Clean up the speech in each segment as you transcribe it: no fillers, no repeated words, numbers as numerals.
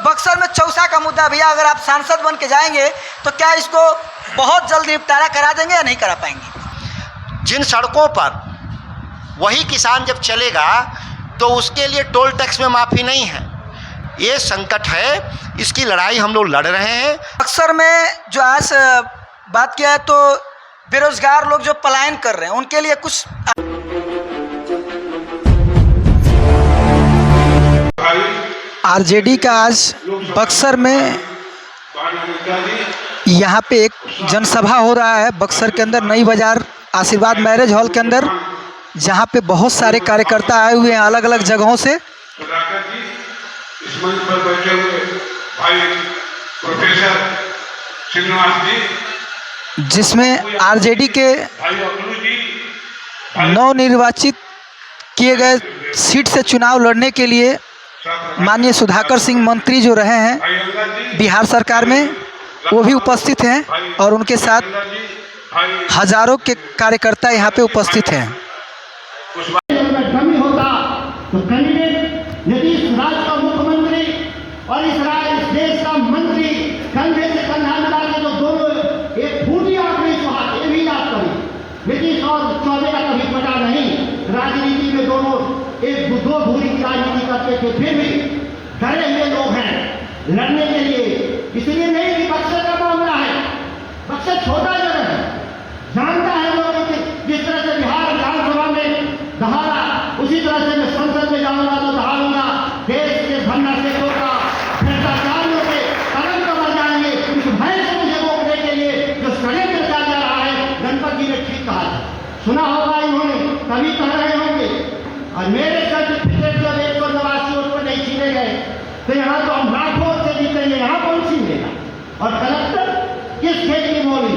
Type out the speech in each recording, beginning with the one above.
बक्सर में चौसा का मुद्दा भैया, अगर आप सांसद बन के जाएंगे तो क्या इसको बहुत जल्द निपटारा करा देंगे या नहीं करा पाएंगे? जिन सड़कों पर वही किसान जब चलेगा तो उसके लिए टोल टैक्स में माफ़ी नहीं है। ये संकट है, इसकी लड़ाई हम लोग लड़ रहे हैं। बक्सर में जो आज बात किया है तो बेरोजगार लोग जो पलायन कर रहे हैं उनके लिए कुछ आरजेडी का आज बक्सर में यहाँ पे एक जनसभा हो रहा है बक्सर के अंदर, नई बाजार आशीर्वाद मैरिज हॉल के अंदर, जहाँ पे बहुत सारे कार्यकर्ता आए हुए हैं अलग अलग जगहों से। इस मंच पर बैठे हुए भाई प्रोफेसर श्रीनिवास जी, जिसमें आरजेडी के नवनिर्वाचित किए गए सीट से चुनाव लड़ने के लिए माननीय सुधाकर सिंह मंत्री जो रहे हैं बिहार सरकार में, वो भी उपस्थित हैं और उनके साथ हजारों के कार्यकर्ता यहाँ पे उपस्थित हैं। कमी होता तो कैंडिडेट नीतीश राज्य का मुख्यमंत्री और इस देश का मंत्री कंधे से कंधा मिला के जो दोनों एक फूटी आंकड़ी सुहाग, ये भी याद करें। नीतीश और चौबे का कभी पता नहीं, राजनीति में दोनों एक दो धूरी की राजनीति करते थे, फिर भी डरे हुए लोग हैं लड़ने के लिए। इसलिए नहीं कि बक्सर का मामला है, बक्सर छोटा जगह है, जानता है लोग कि जिस तरह से बिहार विधानसभा में दहाड़ा, उसी तरह से मैं संसद में जाऊंगा तो दहाड़ूंगा, देश के धन्ना सेठों का, भ्रष्टाचारियों के कलंक बन जाएंगे। इस भय से मुझे रोकने के लिए जो षड्यंत्र किया जा रहा है, गणपत जी ने ठीक कहा है, सुना होगा इन्होंने, तभी कह रहे होंगे। और मेरे सर्टिफिकेट जब 189 वोट पर नहीं छीने गए तो यहाँ तो हम लाखों से जीतेंगे, यहाँ कौन छीनेगा? और कलेक्टर किस खेत की बोली,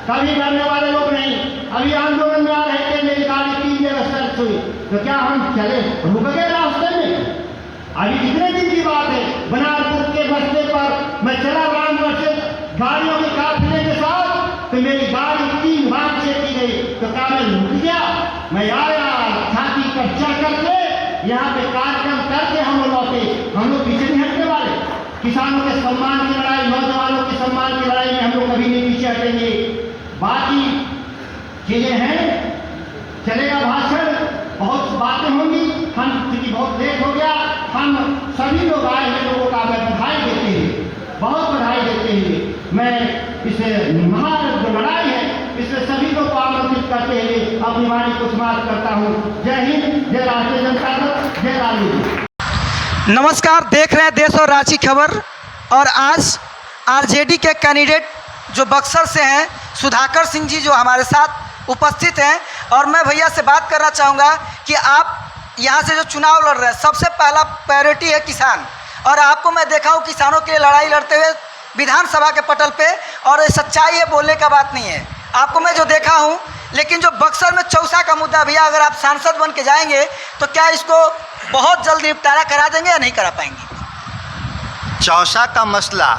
कभी करने वाले लोग नहीं। अभी आंदोलन में आ रहे थे, मेरी गाड़ी 3 जगह सर्च हुई, तो क्या हम चले रुक गए रास्ते में? अभी कितने दिन की बात है, बनारपुर के रास्ते पर मैं चला रामगढ़ से गाड़ियों के काफिले के साथ, तो मेरी गाड़ी 3 बार चेक की गई, तो क्या मैं रुक गया? मैं आया छाती पर चढ़ करके यहाँ पे कार्यक्रम करके हम लोग लौटे। हम लोग पीछे नहीं हटने वाले। किसानों के सम्मान की लड़ाई, नौजवानों के सम्मान की लड़ाई में हम लोग कभी नहीं पीछे हटेंगे। बाकी चीजें हैं, चलेगा भाषण, बहुत बातें होंगी। हम क्योंकि बहुत लेट हो गया, हम सभी लोग आए हैं, लोगों का मैं बधाई देते हैं, बहुत बधाई देते हैं। मैं इसे महान जो लड़ाई है इसमें सभी लोग को आमंत्रित करते हुए अपनी वाणी को समाप्त करता हूँ। जय हिंद, जय राष्ट्रीय जनता दल, जय राजनीति। नमस्कार, देख रहे हैं देश और रांची खबर। और आज आरजेडी के कैंडिडेट जो बक्सर से हैं सुधाकर सिंह जी जो हमारे साथ उपस्थित हैं, और मैं भैया से बात करना चाहूँगा कि आप यहाँ से जो चुनाव लड़ रहे हैं, सबसे पहला प्रायोरिटी है किसान, और आपको मैं देखा हूँ किसानों के लिए लड़ाई लड़ते हुए विधानसभा के पटल पे, और सच्चाई है, बोलने का बात नहीं है, आपको मैं जो देखा हूँ। लेकिन जो बक्सर में चौसा का मुद्दा भैया, अगर आप सांसद बन के जाएंगे तो क्या इसको बहुत जल्द निपटारा करा देंगे या नहीं करा पाएंगे? चौसा का मसला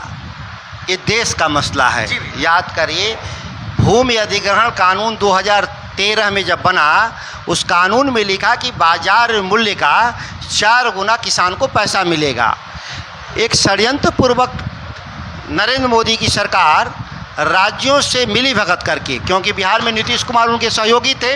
ये देश का मसला है। याद करिए, भूमि अधिग्रहण कानून 2013 में जब बना, उस कानून में लिखा कि बाजार मूल्य का 4 गुना किसान को पैसा मिलेगा। एक षड्यंत्र पूर्वक नरेंद्र मोदी की सरकार राज्यों से मिली भगत करके, क्योंकि बिहार में नीतीश कुमार उनके सहयोगी थे,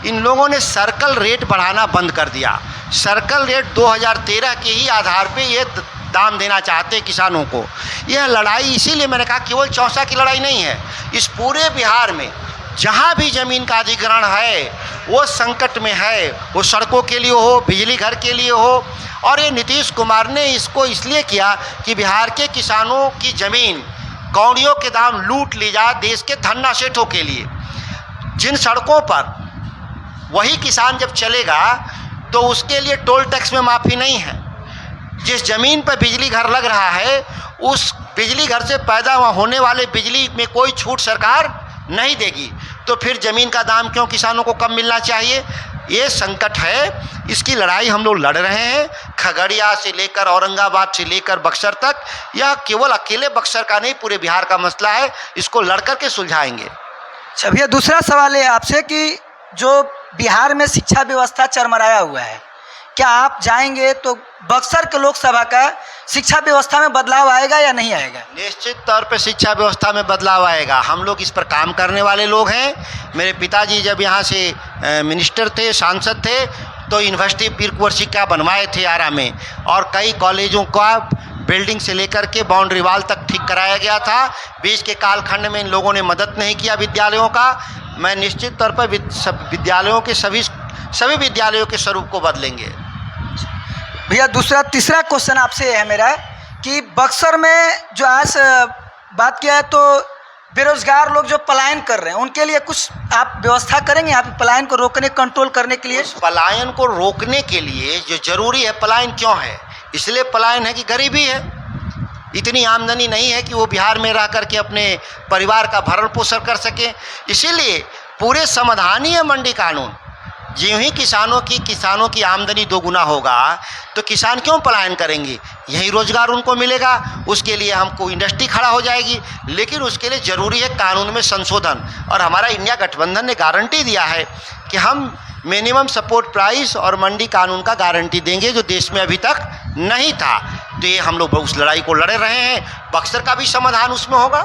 इन लोगों ने सर्कल रेट बढ़ाना बंद कर दिया। सर्कल रेट 2013 के ही आधार पे ये दाम देना चाहते हैं किसानों को। यह लड़ाई, इसीलिए मैंने कहा केवल चौसा की लड़ाई नहीं है, इस पूरे बिहार में जहाँ भी ज़मीन का अधिग्रहण है वो संकट में है, वो सड़कों के लिए हो, बिजली घर के लिए हो। और ये नीतीश कुमार ने इसको इसलिए किया कि बिहार के किसानों की ज़मीन कौड़ियों के दाम लूट ली जाए देश के धन्ना सेठों के लिए। जिन सड़कों पर वही किसान जब चलेगा तो उसके लिए टोल टैक्स में माफ़ी नहीं है। जिस ज़मीन पर बिजली घर लग रहा है, उस बिजली घर से पैदा होने वाले बिजली में कोई छूट सरकार नहीं देगी, तो फिर ज़मीन का दाम क्यों किसानों को कम मिलना चाहिए? ये संकट है, इसकी लड़ाई हम लोग लड़ रहे हैं। खगड़िया से लेकर औरंगाबाद से लेकर बक्सर तक, यह केवल अकेले बक्सर का नहीं, पूरे बिहार का मसला है, इसको लड़ कर के सुलझाएंगे। अच्छा भैया, दूसरा सवाल है आपसे कि जो बिहार में शिक्षा व्यवस्था चरमराया हुआ है, क्या आप जाएंगे तो बक्सर के लोकसभा का शिक्षा व्यवस्था में बदलाव आएगा या नहीं आएगा? निश्चित तौर पे शिक्षा व्यवस्था में बदलाव आएगा। हम लोग इस पर काम करने वाले लोग हैं। मेरे पिताजी जब यहाँ से मिनिस्टर थे, सांसद थे, तो यूनिवर्सिटी पीर कुंवर सिक्का बनवाए थे आरा में, और कई कॉलेजों का बिल्डिंग से लेकर के बाउंड्री वाल तक ठीक कराया गया था। बीच के कालखंड में इन लोगों ने मदद नहीं किया विद्यालयों का। मैं निश्चित तौर पर विद्यालयों के सभी विद्यालयों के स्वरूप को बदलेंगे। भैया तीसरा क्वेश्चन आपसे है मेरा कि बक्सर में जो आज बात किया है तो बेरोजगार लोग जो पलायन कर रहे हैं उनके लिए कुछ आप व्यवस्था करेंगे यहाँ पे पलायन को रोकने, कंट्रोल करने के लिए? उस पलायन को रोकने के लिए जो जरूरी है, पलायन क्यों है? इसलिए पलायन है कि गरीबी है, इतनी आमदनी नहीं है कि वो बिहार में रह करके अपने परिवार का भरण पोषण कर सके। इसीलिए पूरे समाधानीय मंडी कानून, ज्यों ही किसानों की आमदनी दोगुना होगा तो किसान क्यों पलायन करेंगे? यही रोजगार उनको मिलेगा। उसके लिए हमको इंडस्ट्री खड़ा हो जाएगी, लेकिन उसके लिए ज़रूरी है कानून में संशोधन। और हमारा इंडिया गठबंधन ने गारंटी दिया है कि हम मिनिमम सपोर्ट प्राइस और मंडी कानून का गारंटी देंगे, जो देश में अभी तक नहीं था। तो ये हम लोग उस लड़ाई को लड़े रहे हैं। बक्सर का भी समाधान उसमें होगा।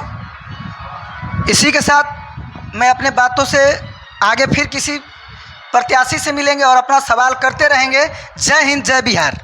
इसी के साथ मैं अपने बातों से आगे फिर किसी प्रत्याशी से मिलेंगे और अपना सवाल करते रहेंगे। जय हिंद, जय बिहार।